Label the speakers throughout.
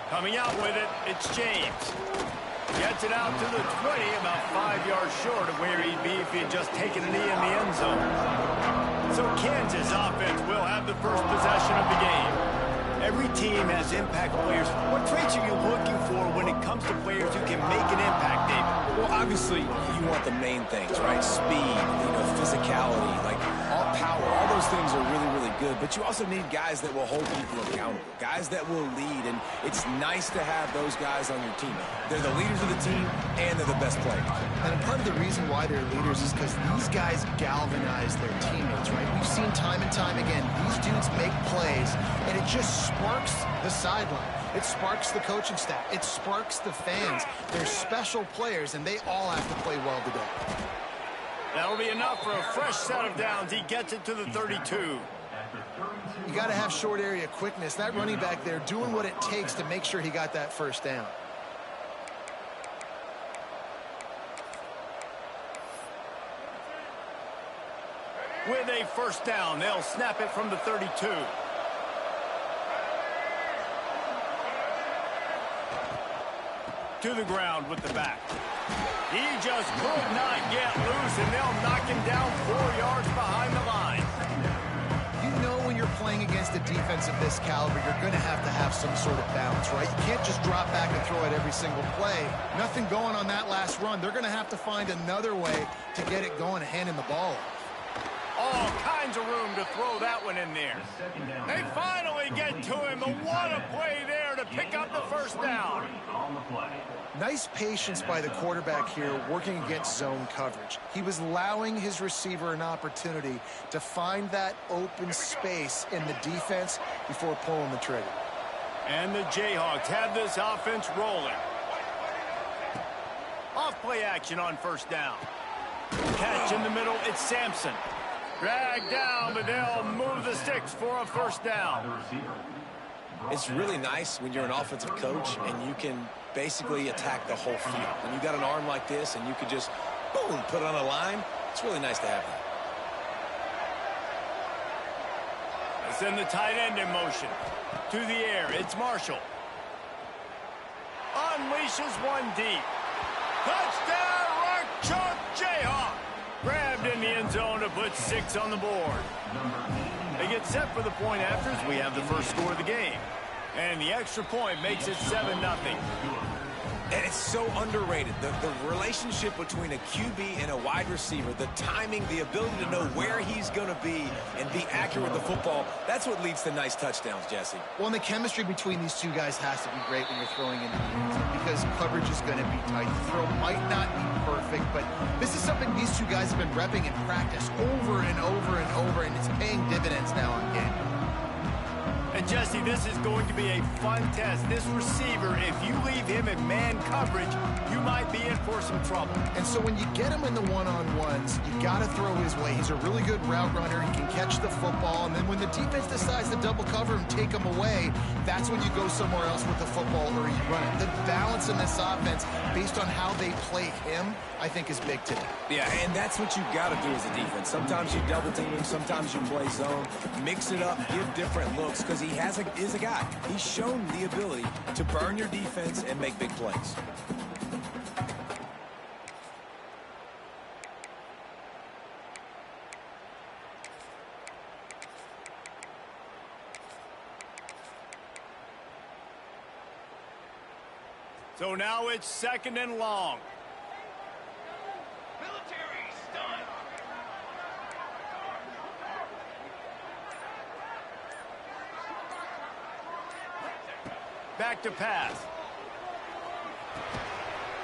Speaker 1: Coming out with it, it's James. Gets it out to the 20, about 5 yards short of where he'd be if he had just taken a knee in the end zone. So Kansas offense will have the first possession of the game. Every team has impact players. What traits are you looking for when it comes to players who can make an impact, David?
Speaker 2: Well, obviously, you want the main things, right? Speed, physicality, like all power. All those things are really, really good. But you also need guys that will hold people accountable, guys that will lead. And it's nice to have those guys on your team. They're the leaders of the team, and they're the best players.
Speaker 3: And part of the reason why they're leaders is because these guys galvanize their teammates, right? We've seen time and time again, these dudes make plays, and it just sparks the sideline. It sparks the coaching staff. It sparks the fans. They're special players, and they all have to play well today.
Speaker 1: That'll be enough for a fresh set of downs. He gets it to the 32.
Speaker 3: You got to have short area quickness. That running back there doing what it takes to make sure he got that first down.
Speaker 1: With a first down, they'll snap it from the 32. To the ground with the back. He just could not get loose, and they'll knock him down 4 yards behind the line.
Speaker 3: You know when you're playing against a defense of this caliber, you're going to have some sort of balance, right? You can't just drop back and throw it every single play. Nothing going on that last run. They're going to have to find another way to get it going, handing the ball off.
Speaker 1: All kinds of room to throw that one in there. They finally get to him, but what a play there to pick up the first down.
Speaker 3: Nice patience by the quarterback here working against zone coverage. He was allowing his receiver an opportunity to find that open space in the defense before pulling the trigger.
Speaker 1: And the Jayhawks have this offense rolling. Off play action on first down. Catch in the middle, it's Sampson. Dragged down, but they'll move the sticks for a first down.
Speaker 2: It's really nice when you're an offensive coach and you can basically attack the whole field. When you got an arm like this and you can just, boom, put it on a line, it's really nice to have that.
Speaker 1: They send the tight end in motion. To the air, it's Marshall. Unleashes one deep. Touchdown, Rock Chalk Jayhawk. Grabbed in the end zone to put 6 on the board. They get set for the point afters. We have the first score of the game. And the extra point makes it 7-0.
Speaker 2: And it's so underrated. The relationship between a QB and a wide receiver, the timing, the ability to know where he's going to be and be accurate with the football, that's what leads to nice touchdowns, Jesse.
Speaker 3: Well, and the chemistry between these two guys has to be great when you're throwing in the end zone because coverage is going to be tight. The throw might not be perfect, but this is something these two guys have been repping in practice over and over and over, and it's paying dividends now on game.
Speaker 1: And Jesse, this is going to be a fun test. This receiver, if you leave him in man coverage, you might be in for some trouble.
Speaker 3: And so when you get him in the one-on-ones, you got to throw his way. He's a really good route runner. He can catch the football. And then when the defense decides to double cover him, take him away, that's when you go somewhere else with the football or you run it. The balance in this offense, based on how they play him, I think is big today.
Speaker 2: Yeah, and that's what you got to do as a defense. Sometimes you double team him, sometimes you play zone. Mix it up, give different looks, because he is a guy. He's shown the ability to burn your defense and make big plays.
Speaker 1: So now it's 2nd and long. Back to pass.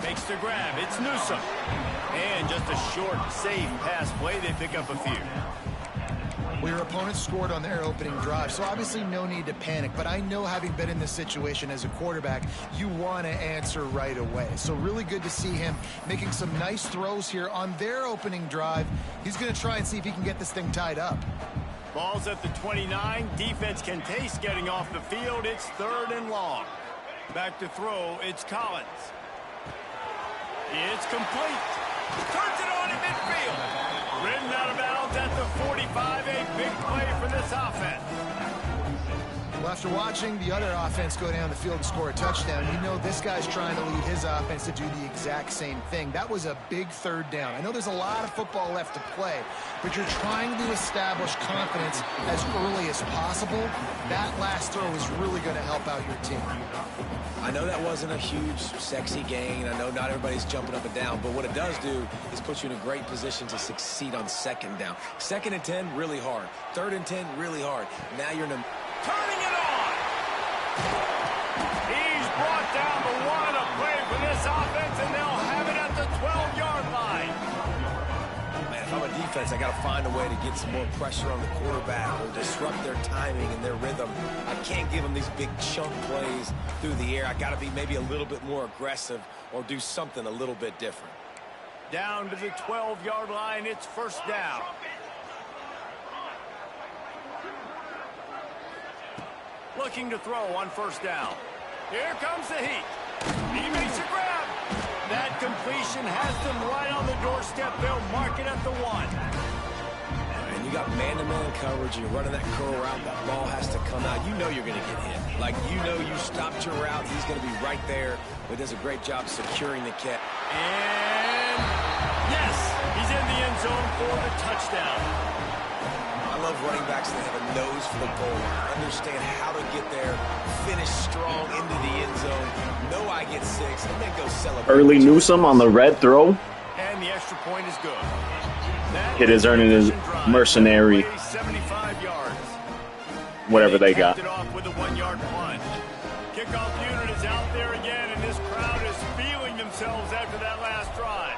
Speaker 1: Makes the grab. It's Newsome. And just a short, safe pass play. They pick up a few.
Speaker 3: Well, your opponent scored on their opening drive, so obviously no need to panic. But I know, having been in this situation as a quarterback, you want to answer right away. So really good to see him making some nice throws here on their opening drive. He's going to try and see if he can get this thing tied up.
Speaker 1: Ball's at the 29. Defense can taste getting off the field. It's 3rd and long. Back to throw. It's Collins. It's complete. Turns it on in midfield. Ridden out of bounds at the 45. A big play for this offense.
Speaker 3: Well, after watching the other offense go down the field and score a touchdown, you know this guy's trying to lead his offense to do the exact same thing. That was a big third down. I know there's a lot of football left to play, but you're trying to establish confidence as early as possible. That last throw is really going to help out your team.
Speaker 2: I know that wasn't a huge, sexy gain. I know not everybody's jumping up and down, but what it does do is put you in a great position to succeed on second down. 2nd and 10, really hard. 3rd and 10, really hard. Now you're in a...
Speaker 1: Turning it on. He's brought down the one to play for this offense, and they'll have it at the 12-yard line.
Speaker 2: Man, if I'm a defense, I got to find a way to get some more pressure on the quarterback or disrupt their timing and their rhythm. I can't give them these big chunk plays through the air. I got to be maybe a little bit more aggressive or do something a little bit different.
Speaker 1: Down to the 12-yard line, it's first down. Looking to throw on first down. Here comes the heat. He makes a grab. That completion has them right on the doorstep. They'll mark it at the 1.
Speaker 2: And you got man-to-man coverage. You're running that curl route. That ball has to come out. You know you're going to get hit. Like, you know you stopped your route. He's going to be right there. But does a great job securing the catch.
Speaker 1: And yes, he's in the end zone for the touchdown.
Speaker 2: I love running backs that have a nose for the goal line. Understand how to get there, finish strong into the end zone. Know I get 6, and then go celebrate.
Speaker 4: Early Newsome on the red throw.
Speaker 1: And the extra point is good.
Speaker 4: Kid is earning his mercenary,
Speaker 1: 75 yards.
Speaker 4: whatever they got.
Speaker 1: It off with a 1-yard plunge. Kickoff unit is out there again, and this crowd is feeling themselves after that last drive.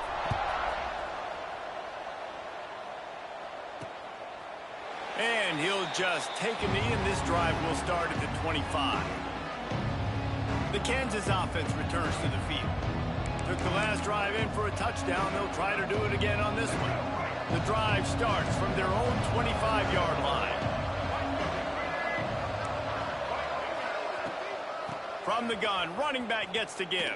Speaker 1: And he'll just take a knee, and this drive will start at the 25. The Kansas offense returns to the field. Took the last drive in for a touchdown. They'll try to do it again on this one. The drive starts from their own 25-yard line. From the gun, running back gets to give.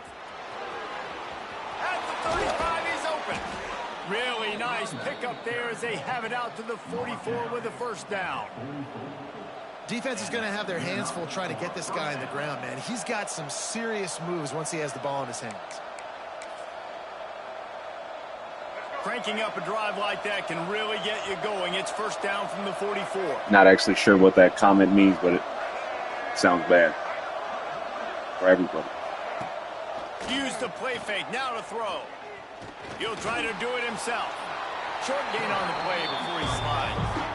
Speaker 1: At the 35, he's open. Really nice pickup there as they have it out to the 44 with a first down.
Speaker 3: Defense is going to have their hands full trying to get this guy on the ground, man. He's got some serious moves once he has the ball in his hands.
Speaker 1: Cranking up a drive like that can really get you going. It's first down from the 44.
Speaker 4: Not actually sure what that comment means, but it sounds bad for everybody.
Speaker 1: Use the play fake. Now to throw. He'll try to do it himself. Short gain on the play before he slides.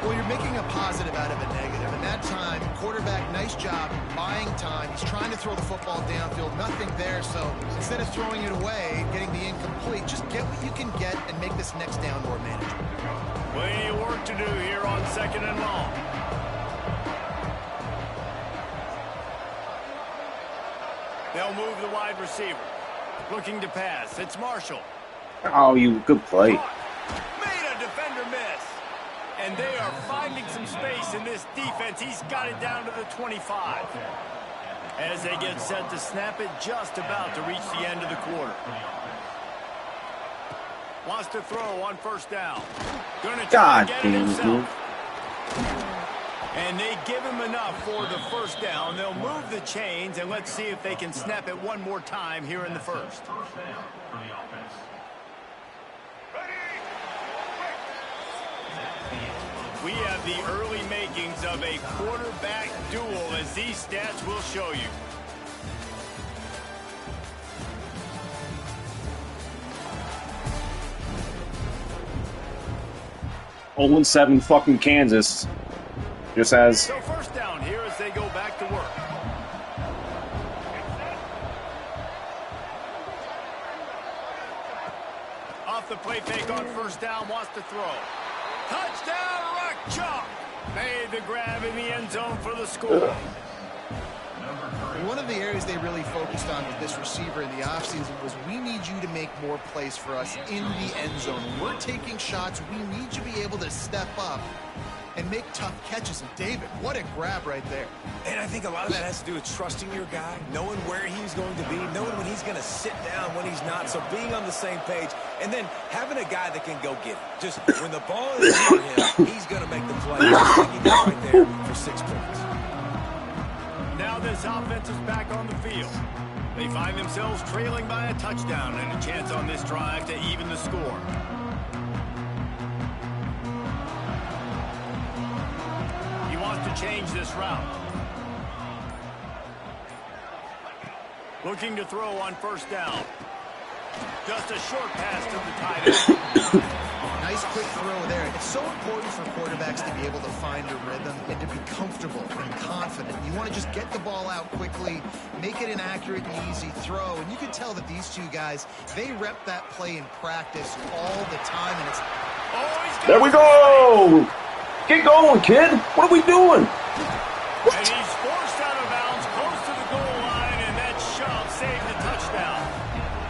Speaker 3: Well, you're making a positive out of a negative. And that time, quarterback, nice job buying time. He's trying to throw the football downfield. Nothing there. So instead of throwing it away, getting the incomplete, just get what you can get and make this next down more manageable.
Speaker 1: Plenty of work to do here on 2nd and long. They'll move the wide receiver. Looking to pass. It's Marshall.
Speaker 4: Oh, you good play.
Speaker 1: Made a defender miss. And they are finding some space in this defense. He's got it down to the 25. As they get set to snap it, just about to reach the end of the quarter. Wants to throw on first down. Gonna try to get it himself. And they give him enough for the first down. They'll move the chains, and let's see if they can snap it one more time here in the first. We have the early makings of a quarterback duel, as these stats will show you.
Speaker 4: Olin 7 fucking Kansas. Just as
Speaker 1: So first down here as they go back to work. Off the play fake on first down, wants to throw. Touchdown, Rock Chalk. Made the grab in the end zone for the score.
Speaker 3: One of the areas they really focused on with this receiver in the offseason was we need you to make more plays for us in the end zone. When we're taking shots, we need you to be able to step up and make tough catches. And David, what a grab right there.
Speaker 2: And I think a lot of that has to do with trusting your guy, knowing where he's going to be, knowing when he's going to sit down, when he's not. So being on the same page, and then having a guy that can go get it. Just when the ball is near him, he's going to make the play. He got right there for 6 points.
Speaker 1: Now this offense is back on the field. They find themselves trailing by a touchdown and a chance on this drive to even the score. He wants to change this route. Looking to throw on first down. Just a short pass to the tight end.
Speaker 3: Nice quick throw there. It's so important for quarterbacks to be able to find a rhythm and to be comfortable and confident. You want to just get the ball out quickly, make it an accurate and easy throw. And you can tell that these two guys, they rep that play in practice all the time. And it's
Speaker 4: there we go. Get going, kid. What are we doing?
Speaker 1: And he's forced out of bounds close to the goal line, and that shove saved the touchdown.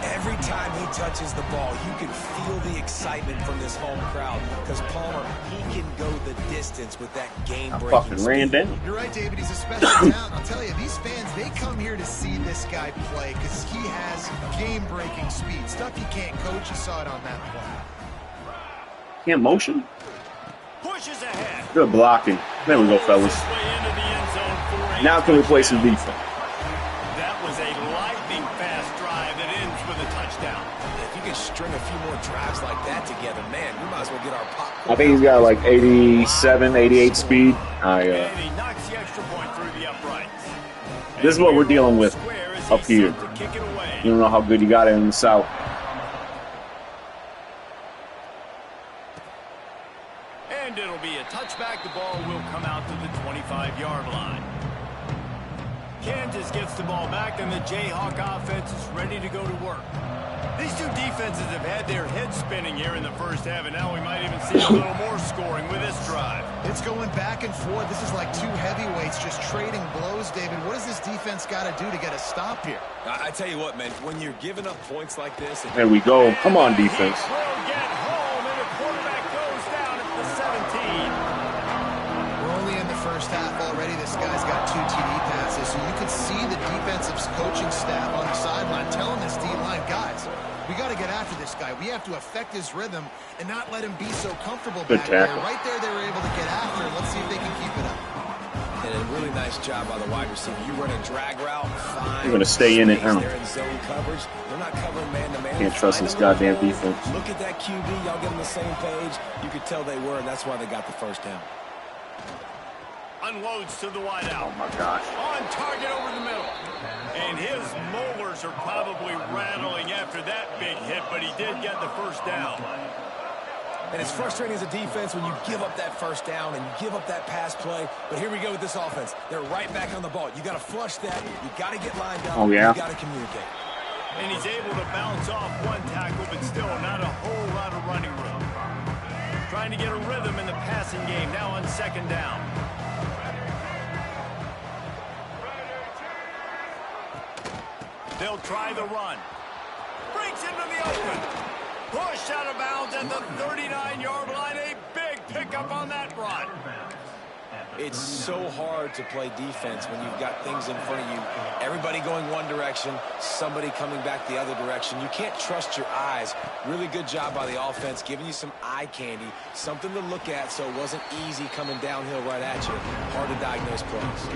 Speaker 2: Every time he touches the ball, you can feel the excitement from this home crowd because Palmer, he can go the distance with that game-breaking
Speaker 4: fucking ran down.
Speaker 3: You're right, David. He's a special talent. I'll tell you, these fans, they come here to see this guy play because he has game-breaking speed. Stuff you can't coach. You saw it on that play.
Speaker 4: Can't motion?
Speaker 1: Pushes ahead.
Speaker 4: Good blocking. There we go, fellas. Now can we play some defense?
Speaker 1: That was a lightning-fast drive that ends with a touchdown.
Speaker 2: If you can string a few more drives like that together, man, we might as well get our popcorn.
Speaker 4: I think he's got like 87, 88 speed.
Speaker 1: And he knocks the extra point through the uprights.
Speaker 4: This is what we're dealing with up here. You don't know how good you got it in the South.
Speaker 1: And it'll be a touchback. The ball will come out to the 25-yard line. Kansas gets the ball back, and the Jayhawk offense is ready to go to work. These two defenses have had their heads spinning here in the first half, and now we might even see a little more scoring with this drive.
Speaker 3: It's going back and forth. This is like two heavyweights just trading blows, David. What does this defense got to do to get a stop here?
Speaker 2: I tell you what, man, when you're giving up points like this.
Speaker 4: There we go. Come on, defense.
Speaker 1: He will get home, and the quarterback goes down at the 17.
Speaker 3: We're only in the first half already. This guy's got 2 TD passes, so you could see the defensive coaching staff on the sideline telling this D-line, guys, we got to get after this guy. We have to affect his rhythm and not let him be so comfortable back there. Right there, they were able to get after him. Let's see if they can keep it up.
Speaker 2: And a really nice job by the wide receiver. You run a drag route, fine.
Speaker 4: You're going to stay in it now.
Speaker 2: They're in zone coverage. They're not covering man-to-man.
Speaker 4: Can't trust this goddamn defense.
Speaker 2: Look at that QB. Y'all get on the same page. You could tell they were, and that's why they got the first down.
Speaker 1: Unloads to the wideout.
Speaker 4: Oh, my gosh.
Speaker 1: On target over the middle. And his molars are probably rattling after that big hit, but he did get the first down.
Speaker 2: And it's frustrating as a defense when you give up that first down and you give up that pass play. But here we go with this offense. They're right back on the ball. You got to flush that. You got to get lined up.
Speaker 4: Oh, yeah.
Speaker 2: You got to communicate.
Speaker 1: And he's able to bounce off one tackle, but still not a whole lot of running room. Trying to get a rhythm in the passing game now on second down. They'll try the run. Breaks into the open. Pushed out of bounds at the 39-yard line. A big pickup on that run.
Speaker 2: It's so hard to play defense when you've got things in front of you. Everybody going one direction, somebody coming back the other direction. You can't trust your eyes. Really good job by the offense, giving you some eye candy, something to look at so it wasn't easy coming downhill right at you. Hard to diagnose plays.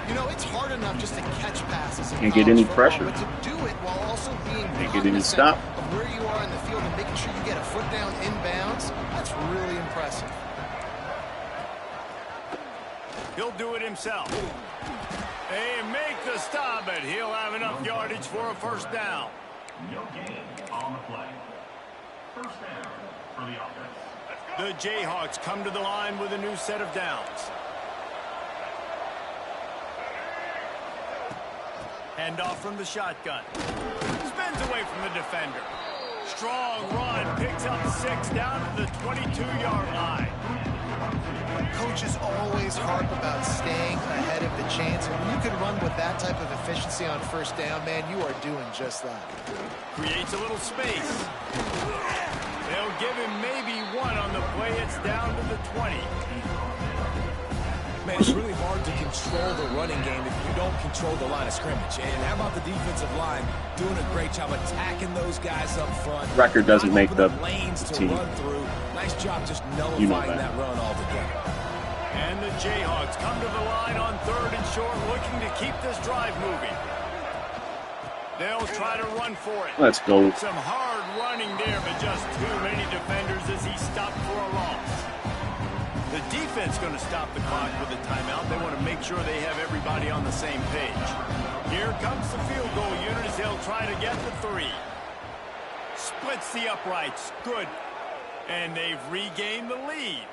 Speaker 3: You know, it's hard enough just to catch passes.
Speaker 4: Can't get any pressure.
Speaker 3: But to do it while also being
Speaker 4: Can't get any stop.
Speaker 3: of where you are in the field and making sure you get a foot down inbounds, that's really impressive.
Speaker 1: He'll do it himself. They make the stop, but he'll have enough yardage for a first down.
Speaker 5: No gain on the play. First down for the offense.
Speaker 1: The Jayhawks come to the line with a new set of downs. Hand off from the shotgun. Spins away from the defender. Strong run, picks up 6 down to the 22-yard line.
Speaker 3: Coaches always harp about staying ahead of the chains. And when you can run with that type of efficiency on first down, man, you are doing just that.
Speaker 1: Creates a little space. They'll give him maybe 1 on the play. It's down to the 20.
Speaker 2: Man, it's really hard to control the running game if you don't control the line of scrimmage. And how about the defensive line doing a great job attacking those guys up front?
Speaker 4: Record doesn't make the
Speaker 2: lanes to
Speaker 4: team.
Speaker 2: run through. Nice job just nullifying that run altogether.
Speaker 1: And the Jayhawks come to the line on 3rd and short, looking to keep this drive moving. They'll try to run for it.
Speaker 4: Let's go.
Speaker 1: Some hard running there, but just too many defenders as he stopped for a loss. The defense going to stop the clock with a timeout. They want to make sure they have everybody on the same page. Here comes the field goal unit as they'll try to get the 3. Splits the uprights. Good. And they've regained the lead.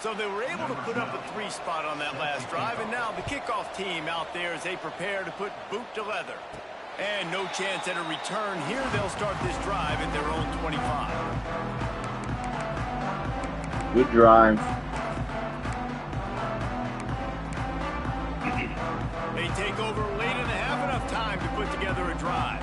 Speaker 1: So they were able to put up a 3 spot on that last drive, and now the kickoff team out there as they prepare to put boot to leather. And no chance at a return here. They'll start this drive at their own 25.
Speaker 4: Good drive.
Speaker 1: They take over late in the half, enough time to put together a drive.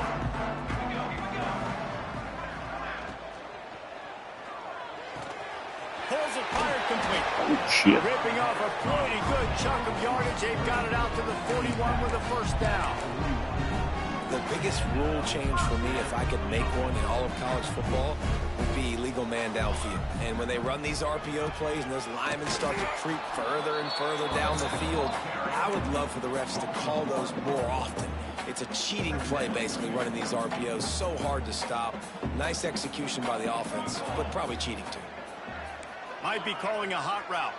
Speaker 1: Pulls it fired complete.
Speaker 4: Oh, shit.
Speaker 1: Ripping off a pretty good chunk of yardage. They've got it out to the 41 with a first down.
Speaker 2: The biggest rule change for me, if I could make one in all of college football, would be illegal man downfield. And when they run these RPO plays and those linemen start to creep further and further down the field, I would love for the refs to call those more often. It's a cheating play, basically, running these RPOs. So hard to stop. Nice execution by the offense, but probably cheating too.
Speaker 1: Might be calling a hot route.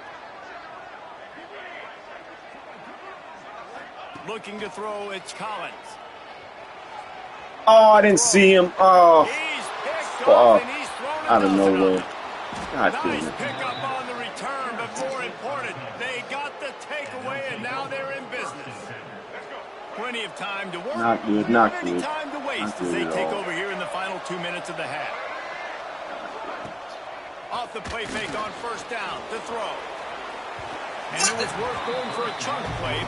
Speaker 1: Looking to throw, it's Collins.
Speaker 4: Oh, I didn't see him. Oh,
Speaker 1: He's picked
Speaker 4: fuck.
Speaker 1: off and he's thrown
Speaker 4: Out of
Speaker 1: another.
Speaker 4: nowhere. God damn
Speaker 1: Nice
Speaker 4: it.
Speaker 1: pickup on the return, but more important, they got the takeaway, and now they're in business. Plenty of time to work.
Speaker 4: Not good, not
Speaker 1: any
Speaker 4: good.
Speaker 1: time to waste
Speaker 4: Not
Speaker 1: as they
Speaker 4: good at
Speaker 1: take
Speaker 4: all.
Speaker 1: over here in the final 2 minutes of the half. Off the play fake on first down, the throw. And it was worth going for a chunk play.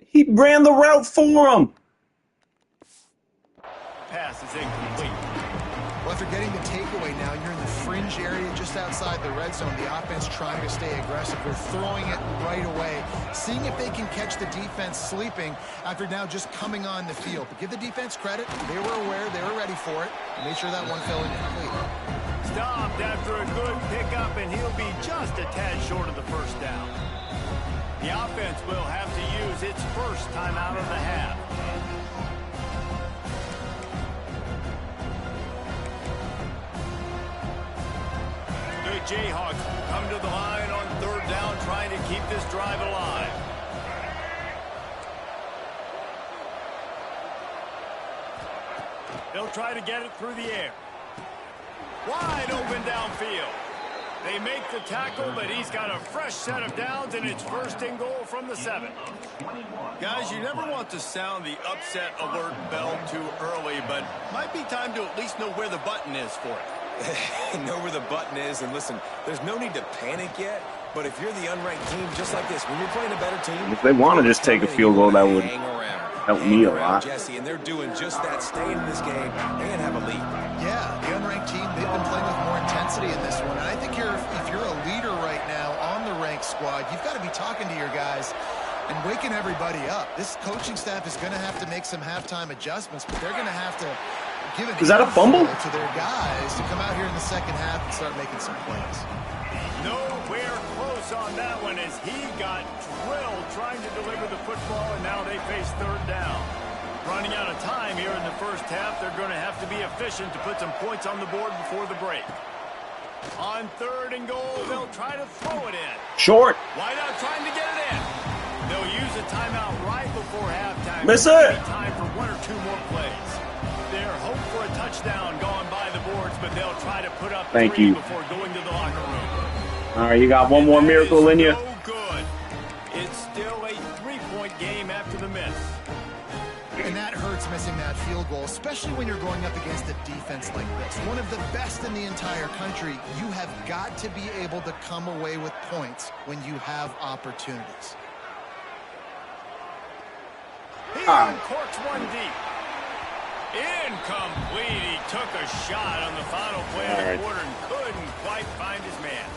Speaker 4: He ran the route for him.
Speaker 1: Pass is incomplete.
Speaker 3: Well, after getting the takeaway now, you're in the fringe area just outside the red zone. The offense trying to stay aggressive. They're throwing it right away, seeing if they can catch the defense sleeping after now just coming on the field. But give the defense credit. They were aware. They were ready for it. Made sure that one fell incomplete.
Speaker 1: Stopped after a good pickup, and he'll be just a tad short of the first down. The offense will have to use its first timeout of the half. The Jayhawks come to the line on 3rd down, trying to keep this drive alive. They'll try to get it through the air. Wide open downfield. They make the tackle, but he's got a fresh set of downs, and it's 1st and goal from the 7. Guys, you never want to sound the upset alert bell too early, but might be time to at least know where the button is for it.
Speaker 2: Know where the button is, and listen, there's no need to panic yet, but if you're the unranked team, just like this, when you're playing a better team,
Speaker 4: If they want to just take a field goal, that would help me a lot.
Speaker 2: Jesse, and they're doing just that, staying in this game and have a lead.
Speaker 3: Yeah, the unranked team, they've been playing with more intensity in this one. And I think if you're a leader right now on the ranked squad, you've got to be talking to your guys and waking everybody up. This coaching staff is going to have to make some halftime adjustments, but they're going to have to give it
Speaker 4: Is that a fumble?
Speaker 3: to their guys to come out here in the second half and start making some plays.
Speaker 1: Nowhere close on that one as he got drilled trying to deliver the football, and now they face 3rd down. Running out of time here in the first half, they're going to have to be efficient to put some points on the board before the break. On 3rd and goal, they'll try to throw it in.
Speaker 4: Short.
Speaker 1: Wide out trying to get it in. They'll use a timeout right before halftime.
Speaker 4: Miss it.
Speaker 1: Time for 1 or 2 more plays. Their hope for a touchdown gone by the boards, but they'll try to put up 3 before going to the locker room.
Speaker 4: All right, you got one more miracle in you.
Speaker 1: No good. It's still a 3-point game after the miss.
Speaker 3: And that hurts, missing that field goal, especially when you're going up against a defense like this. One of the best in the entire country. You have got to be able to come away with points when you have opportunities.
Speaker 1: He uncorks one deep. Incomplete. He took a shot on the final play of the quarter and couldn't quite find his man.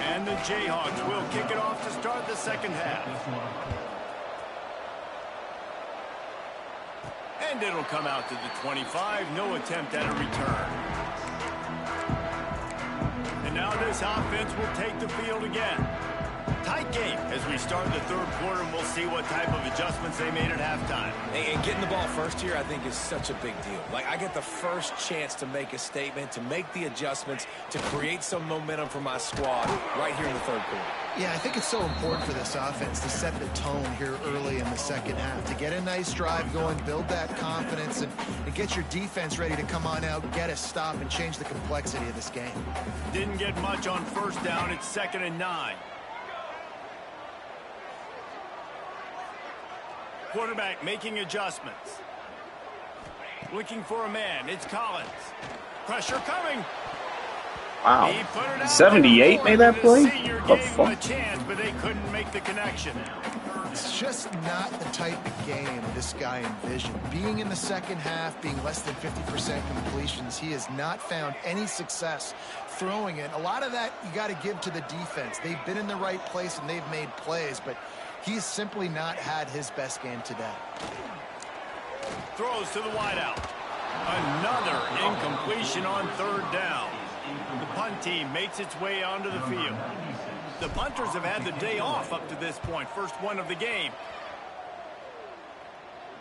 Speaker 1: And the Jayhawks will kick it off to start the second half. And it'll come out to the 25. No attempt at a return. And now this offense will take the field again. Tight game as we start the third quarter, and we'll see what type of adjustments they made at halftime.
Speaker 2: And getting the ball first here, I think, is such a big deal. Like, I get the first chance to make a statement, to make the adjustments, to create some momentum for my squad right here in the third quarter.
Speaker 3: Yeah, I think it's so important for this offense to set the tone here early in the second half, to get a nice drive going, build that confidence, and get your defense ready to come on out, get a stop, and change the complexity of this game.
Speaker 1: Didn't get much on first down. It's 2nd and 9. Quarterback making adjustments. Looking for a man. It's Collins. Pressure coming.
Speaker 4: Wow. 78 made that play? What the fuck?
Speaker 1: A chance, but they couldn't make the connection.
Speaker 3: It's just not the type of game this guy envisioned. Being in the second half, being less than 50% completions, he has not found any success throwing it. A lot of that you got to give to the defense. They've been in the right place and they've made plays, but he's simply not had his best game today.
Speaker 1: Throws to the wideout. Another incompletion on third down. The punt team makes its way onto the field. The punters have had the day off up to this point. First one of the game.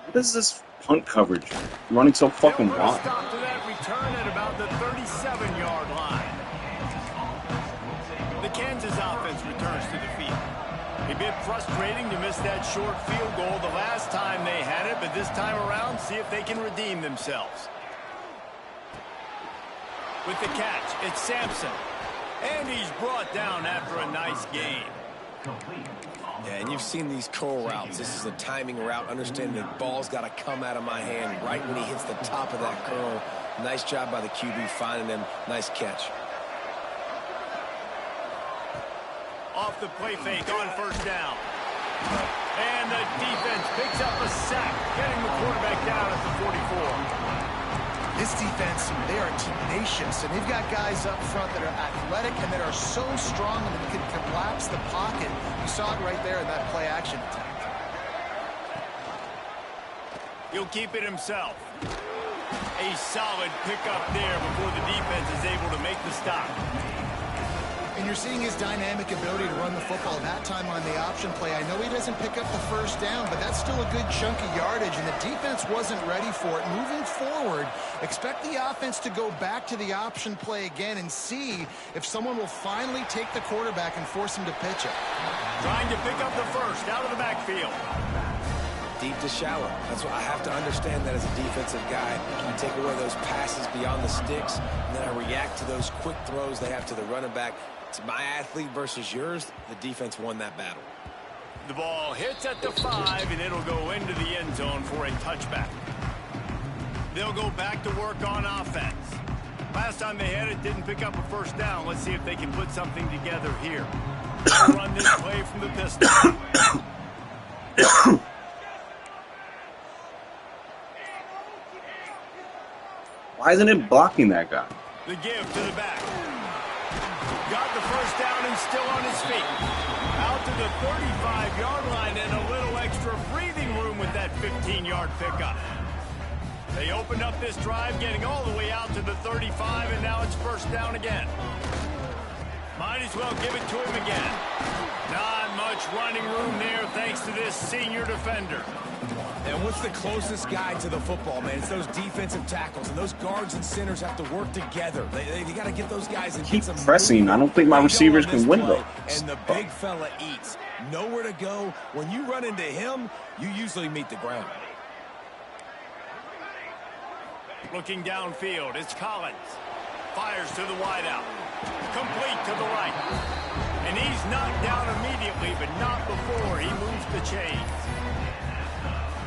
Speaker 4: What is this punt coverage? Running so fucking wide.
Speaker 1: Stop to that return at about the 37-yard line. The Kansas offense returns to the field. A bit frustrating to miss that short field goal the last time they had it, but this time around, see if they can redeem themselves. With the catch, it's Sampson. And he's brought down after a nice gain.
Speaker 2: Yeah, and you've seen these curl routes. This is a timing route. Understanding the ball's got to come out of my hand right when he hits the top of that curl. Nice job by the QB finding him. Nice catch.
Speaker 1: Off the play fake on first down. And the defense picks up a sack, getting the quarterback down at the 44.
Speaker 3: This defense, they are tenacious, and they've got guys up front that are athletic and that are so strong that they can collapse the pocket. You saw it right there in that play-action attempt.
Speaker 1: He'll keep it himself. A solid pickup there before the defense is able to make the stop.
Speaker 3: And you're seeing his dynamic ability to run the football that time on the option play. I know he doesn't pick up the first down, but that's still a good chunk of yardage, and the defense wasn't ready for it. Moving forward, expect the offense to go back to the option play again and see if someone will finally take the quarterback and force him to pitch it.
Speaker 1: Trying to pick up the first out of the backfield.
Speaker 2: Deep to shallow. That's what I have to understand that as a defensive guy. I take away those passes beyond the sticks, and then I react to those quick throws they have to the running back. It's my athlete versus yours. The defense won that battle.
Speaker 1: The ball hits at the 5, and it'll go into the end zone for a touchback. They'll go back to work on offense. Last time they had it, didn't pick up a first down. Let's see if they can put something together here. Run this play from the pistol.
Speaker 4: Why isn't it blocking that guy?
Speaker 1: The give to the back. Got the first down and still on his feet. Out to the 35-yard line and a little extra breathing room with that 15-yard pickup. They opened up this drive, getting all the way out to the 35, and now it's first down again. Might as well give it to him again. Not much running room there thanks to this senior defender.
Speaker 2: And what's the closest guy to the football, man? It's those defensive tackles, and those guards and centers have to work together. They got to get those guys and
Speaker 4: Keep
Speaker 2: get some
Speaker 4: pressing.
Speaker 2: movement.
Speaker 4: I don't think my receivers can win though.
Speaker 2: And the big fella eats. Nowhere to go. When you run into him, you usually meet the ground.
Speaker 1: Looking downfield, it's Collins. Fires to the wideout. Complete to the right. And he's knocked down immediately, but not before he moves the chains.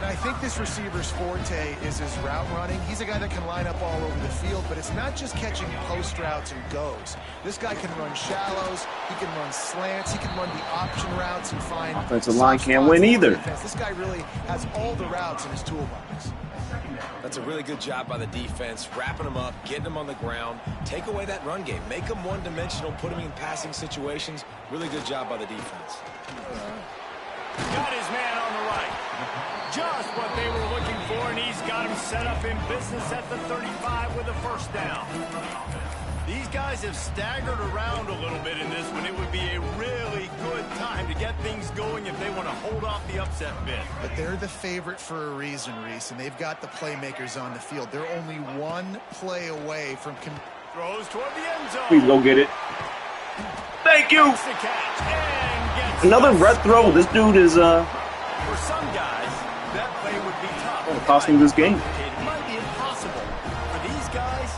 Speaker 3: I think this receiver's forte is his route running. He's a guy that can line up all over the field, but it's not just catching post routes and goes. This guy can run shallows, he can run slants, he can run the option routes and find...
Speaker 4: Offensive line can't win either.
Speaker 3: This guy really has all the routes in his toolbox.
Speaker 2: That's a really good job by the defense, wrapping them up, getting them on the ground, take away that run game, make them one-dimensional, put them in passing situations. Really good job by the defense.
Speaker 1: Got his man on the right. Just what they were looking for, and he's got him set up in business at the 35 with a first down. These guys have staggered around a little bit in this one. It would be a really good time to get things going if they want to hold off the upset bid.
Speaker 3: But they're the favorite for a reason, Reese, and they've got the playmakers on the field. They're only one play away from...
Speaker 1: Throws toward the end zone.
Speaker 4: Please go get it. Thank you. Another red throw. This dude is
Speaker 1: For some guys, that play would be tough.
Speaker 4: going to cost me this game.
Speaker 1: It might be impossible. For these guys,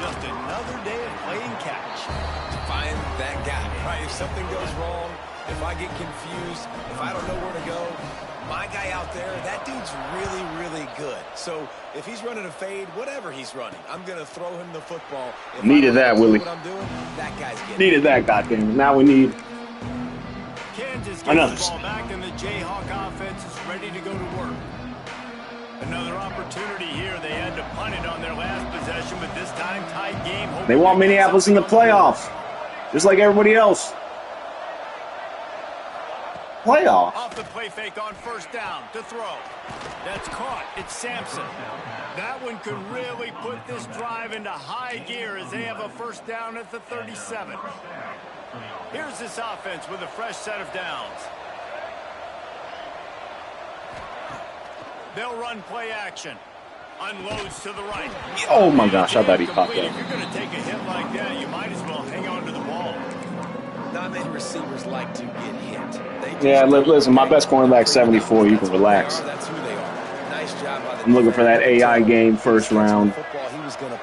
Speaker 1: just another day of playing catch.
Speaker 2: Find that guy, right? If something goes wrong, if I get confused, if I don't know where to go, my guy out there, that dude's really, really good. So if he's running a fade, whatever he's running, I'm going to throw him the football. If
Speaker 4: Needed that, Willie.
Speaker 2: what I'm doing, that guy's getting
Speaker 4: Needed that, goddamn. Now we need
Speaker 1: Kansas
Speaker 4: another.
Speaker 1: gets the ball back, and the Jayhawk offense is ready to go to work. Another opportunity here. They had to punt it on their last possession, but this time tight game.
Speaker 4: They want Minneapolis in the playoffs, just like everybody else. Playoffs.
Speaker 1: Off the play fake on first down to throw. That's caught. It's Sampson. That one could really put this drive into high gear as they have a first down at the 37. Here's this offense with a fresh set of downs. They'll run play action. Unloads to the right.
Speaker 4: Oh my gosh, I thought he caught
Speaker 1: If
Speaker 4: that.
Speaker 1: you're going to take a hit like that, you might as well hang on to the ball.
Speaker 2: Not many receivers like to get hit.
Speaker 4: Yeah, listen, my best cornerback's 74. You can relax.
Speaker 2: That's who they are. Nice job by the
Speaker 4: I'm looking for that AI game first round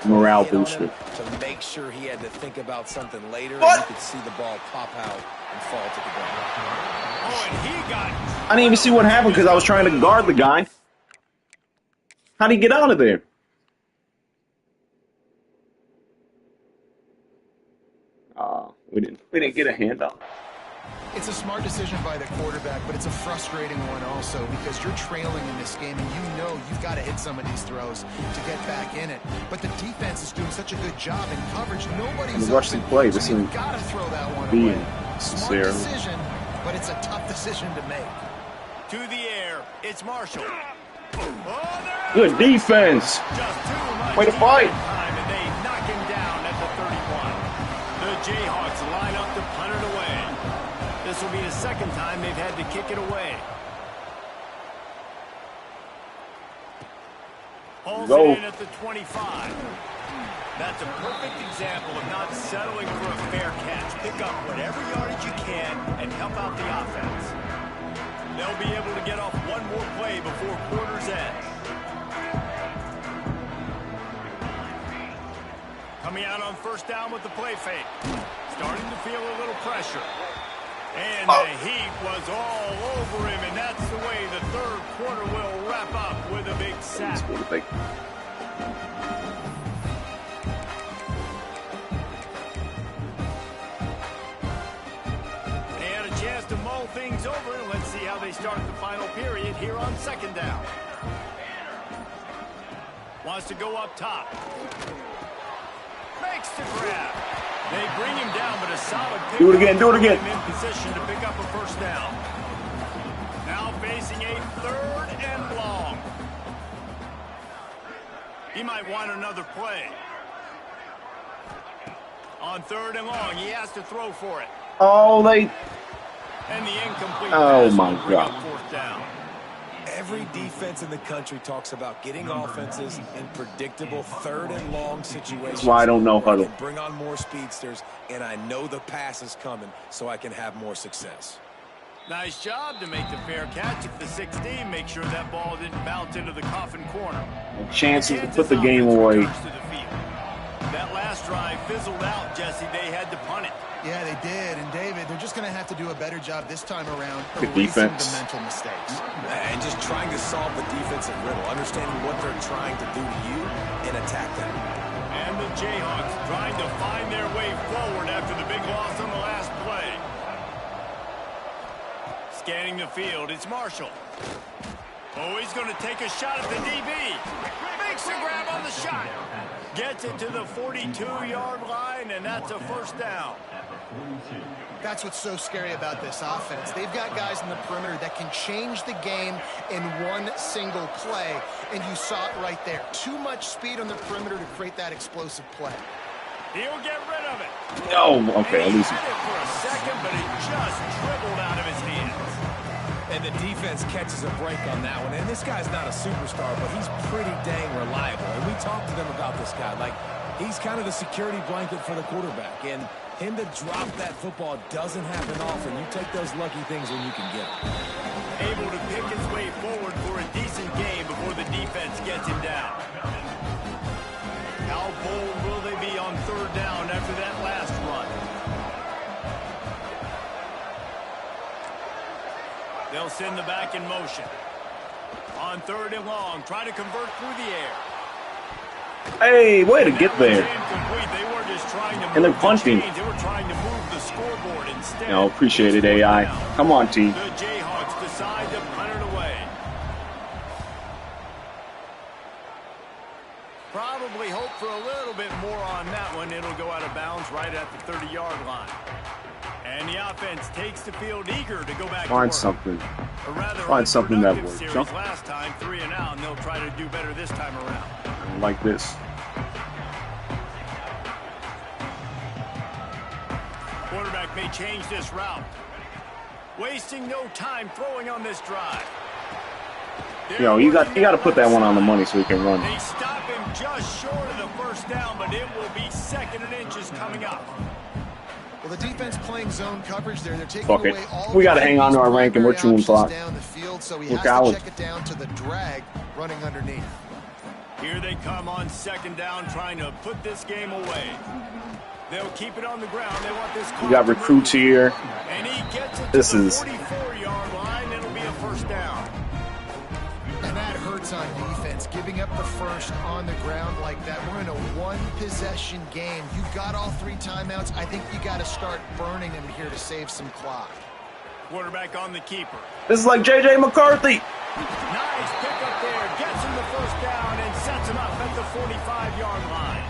Speaker 4: morale booster.
Speaker 2: to make sure he had to think about something later.
Speaker 4: What?
Speaker 2: And you could see the ball pop out and fall to the ground.
Speaker 1: Oh, and he got...
Speaker 4: I didn't even see what happened because I was trying to guard the guy. How'd he get out of there? We didn't get a handout.
Speaker 3: It's a smart decision by the quarterback, but it's a frustrating one also because you're trailing in this game and you know you've got to hit some of these throws to get back in it. But the defense is doing such a good job in coverage. Nobody's
Speaker 4: rush the play. This
Speaker 3: so you've
Speaker 4: isn't
Speaker 3: got to throw that one
Speaker 4: being
Speaker 3: away. Smart
Speaker 4: Sarah.
Speaker 3: decision, but it's a tough decision to make.
Speaker 1: To the air. It's Marshall. Oh,
Speaker 4: Good defense.
Speaker 1: just too much
Speaker 4: Way to fight.
Speaker 1: time, and they knock him down at the 31. The Jayhawks line up to punt it away. This will be the second time they've had to kick it away. Holds
Speaker 4: Go.
Speaker 1: it in at the 25. That's a perfect example of not settling for a fair catch. Pick up whatever yardage you can and help out the offense. They'll be able to get off one more play before quarter's end. Coming out on first down with the play fake. Starting to feel a little pressure. And the heat was all over him, and that's the way the third quarter will wrap up with a big sack. They had a chance to mull things over, and let's see how they start the final period here on second down. Wants to go up top. Makes the grab. They bring him down, but a solid pick.
Speaker 4: Do it again, do it again.
Speaker 1: In position to pick up a first down. Now facing a third and long. He might want another play. On third and long, he has to throw for it.
Speaker 4: Oh, they...
Speaker 1: And the incomplete
Speaker 4: Oh,
Speaker 1: pass
Speaker 4: my
Speaker 1: will bring up
Speaker 4: God.
Speaker 1: fourth down.
Speaker 2: Every defense in the country talks about getting offenses in predictable third and long situations.
Speaker 4: That's why I don't know
Speaker 2: where I
Speaker 4: huddle.
Speaker 2: can bring on more speedsters, and I know the pass is coming, so I can have more success.
Speaker 1: Nice job to make the fair catch at the 16. Make sure that ball didn't bounce into the coffin corner.
Speaker 4: chances to put the game away.
Speaker 1: That last drive fizzled out, Jesse. They had to punt it.
Speaker 3: Yeah, they did. And, David, they're just going to have to do a better job this time around
Speaker 4: Good
Speaker 3: erasing
Speaker 4: defense.
Speaker 3: the mental mistakes.
Speaker 2: And just trying to solve the defensive riddle, understanding what they're trying to do to you, and attack them.
Speaker 1: And the Jayhawks trying to find their way forward after the big loss on the last play. Scanning the field, it's Marshall. Oh, he's going to take a shot at the DB. Makes the grab on the shot. Gets it to the 42-yard line, and that's a first down.
Speaker 3: That's what's so scary about this offense. They've got guys in the perimeter that can change the game in one single play, and you saw it right there. Too much speed on the perimeter to create that explosive play.
Speaker 1: He'll get rid of it.
Speaker 4: Oh, okay. At
Speaker 1: And he
Speaker 4: least.
Speaker 1: had it for a second, but it just dribbled out of his hands.
Speaker 2: And the defense catches a break on that one. And this guy's not a superstar, but he's pretty dang reliable. And we talked to them about this guy. Like, he's kind of the security blanket for the quarterback. And him to drop that football doesn't happen often. You take those lucky things when you can get them.
Speaker 1: Able to pick his way forward for a decent game before the defense gets him down. How bold will they be on third down after that last run? They'll send the back in motion. On third and long, try to convert through the air.
Speaker 4: Hey, way to get there.
Speaker 1: They were just trying to
Speaker 4: And they're
Speaker 1: move
Speaker 4: punting.
Speaker 1: the chains. They were trying to move the scoreboard instead.
Speaker 4: No, appreciate it, AI. Come on, team.
Speaker 1: The Jayhawks decide to punt it away. Probably hope for a little bit more on that one. It'll go out of bounds right at the 30-yard line. And the offense takes the field eager to go back
Speaker 4: Find
Speaker 1: to work.
Speaker 4: something.
Speaker 1: A rather
Speaker 4: Find something that
Speaker 1: unproductive
Speaker 4: works,
Speaker 1: series
Speaker 4: huh?
Speaker 1: last time, 3 and out, and they'll try to do better this time around.
Speaker 4: Like this.
Speaker 1: Quarterback may change this route. Wasting no time throwing on this drive.
Speaker 4: Yo, you got to put that one on the money so he can run.
Speaker 1: They stop him just short of the first down, but it will be second and inches coming up.
Speaker 3: Well, the defense playing zone coverage there. They're taking
Speaker 4: Fuck it.
Speaker 3: away all
Speaker 4: We
Speaker 3: the
Speaker 4: gotta hang on to our rank and we're chewing
Speaker 3: options
Speaker 4: clock.
Speaker 3: down the field, so he
Speaker 4: We're
Speaker 3: has
Speaker 4: cowards.
Speaker 3: to check it down to the drag running underneath.
Speaker 1: Here they come on second down, trying to put this game away. They'll keep it on the ground. They want this.
Speaker 4: We got recruits here.
Speaker 1: And he gets it
Speaker 4: This
Speaker 1: to the
Speaker 4: is
Speaker 1: 44-yard line. It'll be a first down.
Speaker 3: And that hurts on defense, giving up the first on the ground like that. We're in a one-possession game. You've got all 3 timeouts. I think you got to start burning them here to save some clock.
Speaker 1: Quarterback on the keeper.
Speaker 4: This is like J.J. McCarthy.
Speaker 1: Nice pickup there. Gets him the first down and sets him up at the 45-yard line.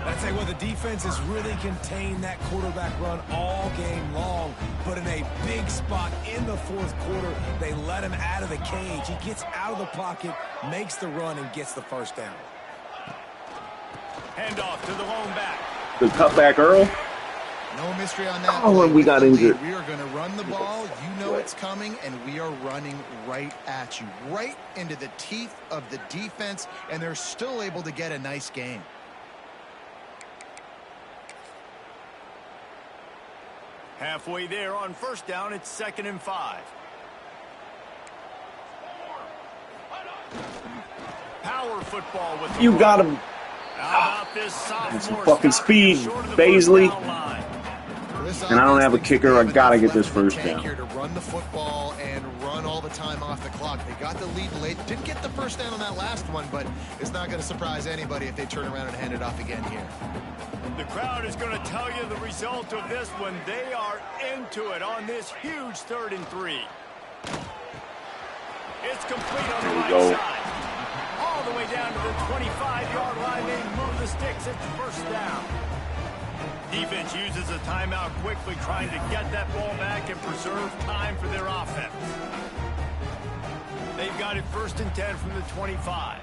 Speaker 2: I'd say, well, the defense has really contained that quarterback run all game long, but in a big spot in the fourth quarter, they let him out of the cage. He gets out of the pocket, makes the run, and gets the first down.
Speaker 1: Handoff to the lone back.
Speaker 4: The cutback Earl.
Speaker 3: No mystery on that.
Speaker 4: Oh, and we got injured.
Speaker 3: We are going to run the ball. You know it's coming, and we are running right at you, right into the teeth of the defense, and they're still able to get a nice game.
Speaker 1: Halfway there on first down, it's 2nd and 5. Power football with the
Speaker 4: You
Speaker 1: ball.
Speaker 4: got him.
Speaker 1: How about this sophomore
Speaker 4: Some fucking
Speaker 1: stop
Speaker 4: speed,
Speaker 1: short of the
Speaker 4: Baisley.
Speaker 1: first down line?
Speaker 4: And I don't have a kicker. I got to get this first down.
Speaker 3: Here to run the football and run all the time off the clock. They got the lead late. Didn't get the first down on that last one, but it's not going to surprise anybody if they turn around and hand it off again here.
Speaker 1: The crowd is going to tell you the result of this one. They are into it on this huge 3rd and 3. It's complete on the right
Speaker 4: go.
Speaker 1: side. All the way down to the 25-yard line. They move the sticks. It's first down. Defense uses a timeout quickly, trying to get that ball back and preserve time for their offense. They've got it 1st and 10 from the 25.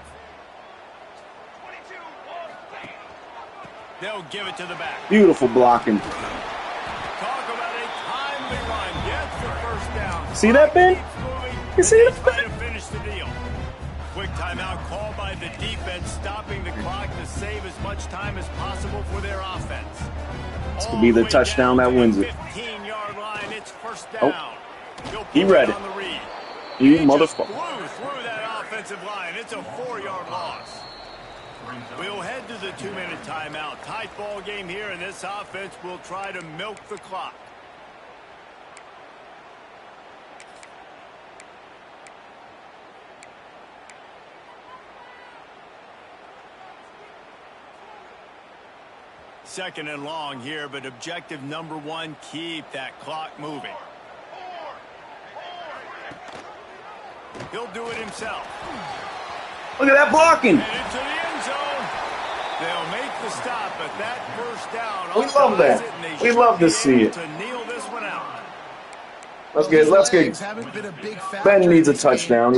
Speaker 1: They'll give it to the back.
Speaker 4: Beautiful blocking.
Speaker 1: Talk about a timely run. Gets the first down.
Speaker 4: See that, Ben?
Speaker 1: Keeps moving.
Speaker 4: You see that,
Speaker 1: Try to finish the deal. Quick timeout called by the defense, stopping the clock to save as much time as possible for their offense.
Speaker 4: This could be the touchdown that wins it.
Speaker 1: 15-yard line. It's first
Speaker 4: Oh.
Speaker 1: down. He'll
Speaker 4: He
Speaker 1: pull
Speaker 4: read
Speaker 1: it
Speaker 4: it.
Speaker 1: on the read.
Speaker 4: You
Speaker 1: He just
Speaker 4: motherfucker.
Speaker 1: blew through that offensive line. It's a 4-yard loss. We'll head to the 2-minute timeout. Tight ball game here, and this offense will try to milk the clock. Second and long here, but objective number 1, keep that clock moving. He'll do it himself.
Speaker 4: Look at that blocking.
Speaker 1: And into the end zone. They'll make the stop, but that first down.
Speaker 4: We love that. We love to see it.
Speaker 1: To kneel this one out.
Speaker 4: Let's get. Ben needs a touchdown.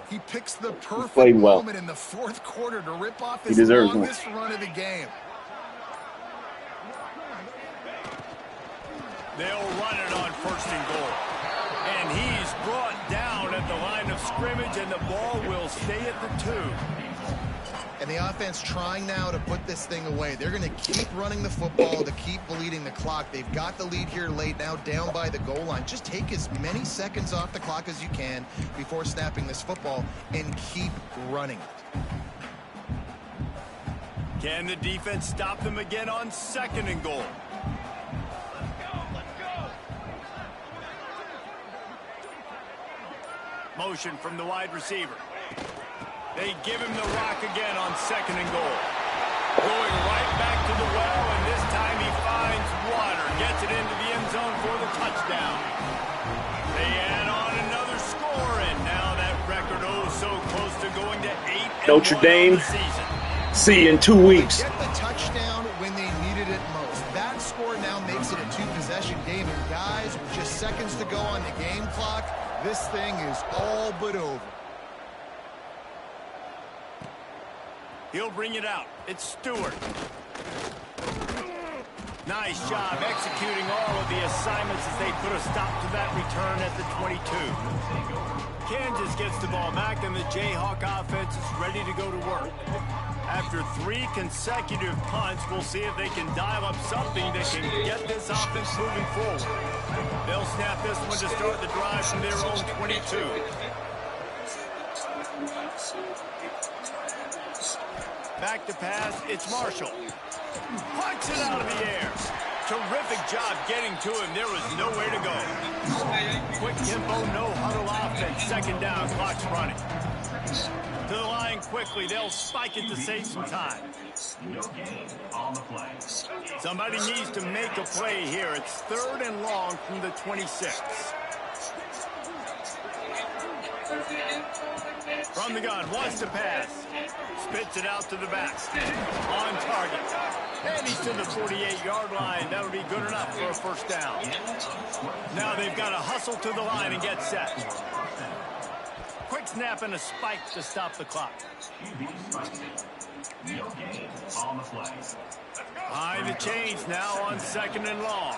Speaker 4: He
Speaker 3: picks the perfect
Speaker 4: played well.
Speaker 3: moment in the fourth quarter to rip off
Speaker 4: He
Speaker 3: his
Speaker 4: deserves one.
Speaker 3: longest run of the game.
Speaker 1: They'll run it on 1st and goal. And he's brought down at the line of scrimmage, and the ball will stay at the 2.
Speaker 3: And the offense trying now to put this thing away. They're going to keep running the football to keep bleeding the clock. They've got the lead here late, now down by the goal line. Just take as many seconds off the clock as you can before snapping this football and keep running it.
Speaker 1: Can the defense stop them again on 2nd and goal? Motion from the wide receiver. They give him the rock again on 2nd and goal. Going right back to the well, and this time he finds water. Gets it into the end zone for the touchdown. They add on another score, and now that record so close to going to 8-1
Speaker 4: Notre Dame.
Speaker 1: season.
Speaker 4: See you in 2 weeks.
Speaker 3: Get the touchdown when they needed it most. That score now makes it a 2-possession game, and guys, with just seconds to go on the game clock, this thing is all but over.
Speaker 1: He'll bring it out. It's Stewart. Nice job executing all of the assignments as they put a stop to that return at the 22. Kansas gets the ball back, and the Jayhawk offense is ready to go to work. After 3 consecutive punts, we'll see if they can dial up something that can get this offense moving forward. They'll snap this one to start the drive from their own 22. Back to pass, it's Marshall. Pucks it out of the air. Terrific job getting to him. There was nowhere to go. Quick tempo, no huddle offense. 2nd down, clock's running. To the line quickly. They'll spike it to save some time. Somebody needs to make a play here. It's 3rd and long from the 26. From the gun, wants to pass. Spits it out to the back. On target. And he's to the 48-yard line. That'll be good enough for a 1st down. Now they've got to hustle to the line and get set. Quick snap and a spike to stop the clock. Behind the chains now on 2nd and long.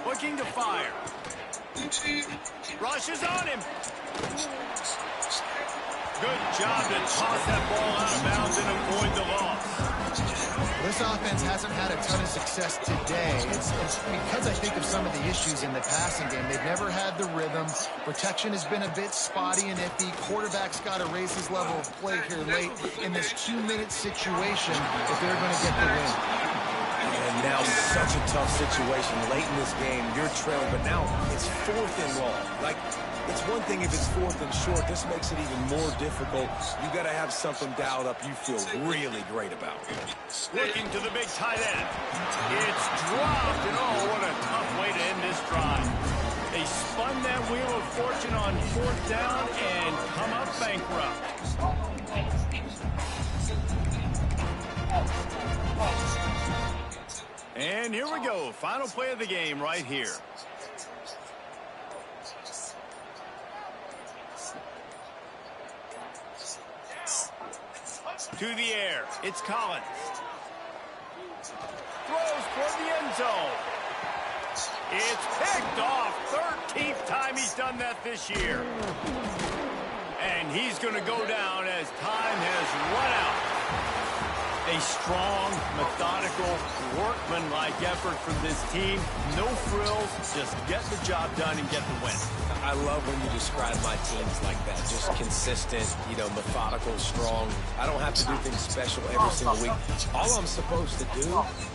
Speaker 1: Looking to fire. Rushes on him. Good job to toss that ball out of bounds and avoid the loss.
Speaker 3: This offense hasn't had a ton of success today. It's because I think of some of the issues in the passing game. They've never had the rhythm. Protection has been a bit spotty and iffy. Quarterback's got to raise his level of play here late in this 2-minute situation if they're going to get the win.
Speaker 2: And now such a tough situation late in this game. You're trailing, but now it's 4th and long. Like, it's one thing if it's 4th and short. This makes it even more difficult. You got to have something dialed up you feel really great about.
Speaker 1: Looking to the big tight end. It's dropped, and oh, what a tough way to end this drive. They spun that wheel of fortune on 4th down and come up bankrupt. And here we go. Final play of the game right here. To the air. It's Collins. Throws for the end zone. It's picked off. 13th time he's done that this year. And he's going to go down as time has run out. A strong, methodical, workman-like effort from this team. No frills, just get the job done and get the win.
Speaker 2: I love when you describe my teams like that. Just consistent, methodical, strong. I don't have to do things special every single week. All I'm supposed to do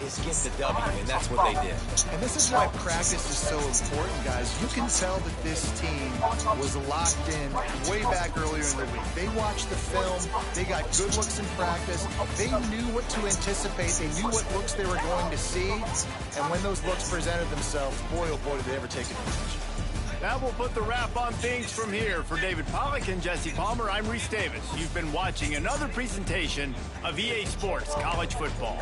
Speaker 2: is get the W, and that's what they did.
Speaker 3: And this is why practice is so important, guys. You can tell that this team was locked in way back earlier in the week. They watched the film. They got good looks in practice. They knew what to anticipate. They knew what looks they were going to see. And when those looks presented themselves, boy, oh boy, did they ever take advantage.
Speaker 1: That will put the wrap on things from here. For David Pollack and Jesse Palmer, I'm Reese Davis. You've been watching another presentation of EA Sports College Football.